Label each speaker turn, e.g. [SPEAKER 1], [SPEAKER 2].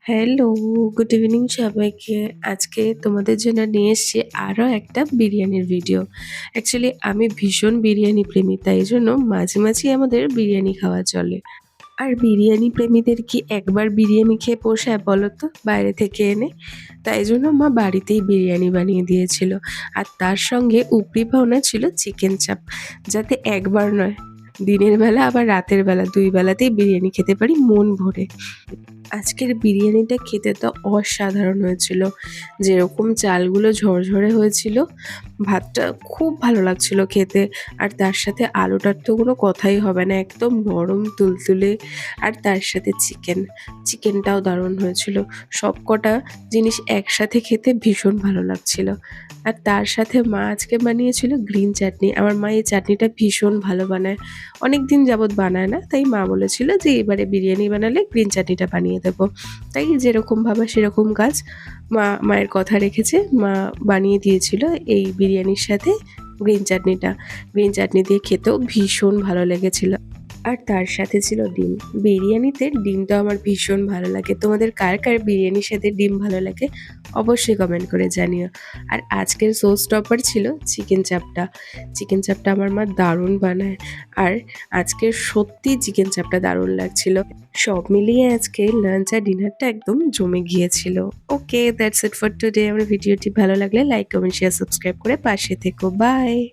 [SPEAKER 1] Hello, good evening সবাইকে। আজকে তোমাদের জন্য নিয়ে এসেছি আরও একটা বিরিয়ানির ভিডিও। অ্যাকচুয়ালি আমি ভীষণ বিরিয়ানি প্রেমী, তাই জন্য মাঝে মাঝেই আমাদের বিরিয়ানি খাওয়া চলে। আর বিরিয়ানি প্রেমীদের কি একবার বিরিয়ানি খেয়ে পোষায় বলো তো, বাইরে থেকে এনে? তাই জন্য মা বাড়িতেই বিরিয়ানি বানিয়ে দিয়েছিল। আর তার সঙ্গে উপরি পাওনা ছিল চিকেন চাপ, যাতে একবার নয়, দিনের বেলা আবার রাতের বেলা ২ বেলাতেই বিরিয়ানি খেতে পারি মন ভরে। আজকের বিরিয়ানিটা খেতে তো অসাধারণ হয়েছিল। যেরকম চালগুলো ঝরঝরে হয়েছিল, ভাতটা খুব ভালো লাগছিল খেতে। আর তার সাথে আলুটার তো কোনো কথাই হবে না, একদম নরম তুলতুলে। আর তার সাথে চিকেনটাও দারুণ হয়েছিল। সবকটা জিনিস একসাথে খেতে ভীষণ ভালো লাগছিল। আর তার সাথে মা আজকে বানিয়েছিল গ্রিন চাটনি। আমার মা এই চাটনিটা ভীষণ ভালো বানায়। অনেকদিন যাবৎ বানায় না, তাই মা বলেছিল যে এবারে বিরিয়ানি বানালে গ্রিন চাটনিটা বানিয়ে দেবো। তাই যেরকম ভাবা সেরকম কাজ। মায়ের কথা রেখেছে, মা বানিয়ে দিয়েছিল এই বিরিয়ানির সাথে গ্রিন চাটনি দিয়ে খেতেও ভীষণ ভালো লেগেছিল। আর তার সাথে ছিল ডিম। বিরিয়ানিতে ডিমটা আমার ভীষণ ভালো লাগে। তোমাদের কার কার বিরিয়ানির সাথে ডিম ভালো লাগে অবশ্যই কমেন্ট করে জানিও। আর আজকের শো স্টপার ছিল চিকেন চাপটা আমার মা দারুণ বানায়। আর আজকে সত্যি চিকেন চাপটা দারুণ লাগছিল। সব মিলিয়ে আজকে লাঞ্চ আর ডিনারটা একদম জমে গিয়েছিল। ওকে, দ্যাটস ইট ফর টুডে। আমার ভিডিওটি ভালো লাগলে লাইক, কমেন্ট, শেয়ার, সাবস্ক্রাইব করে পাশে থেকো। বাই।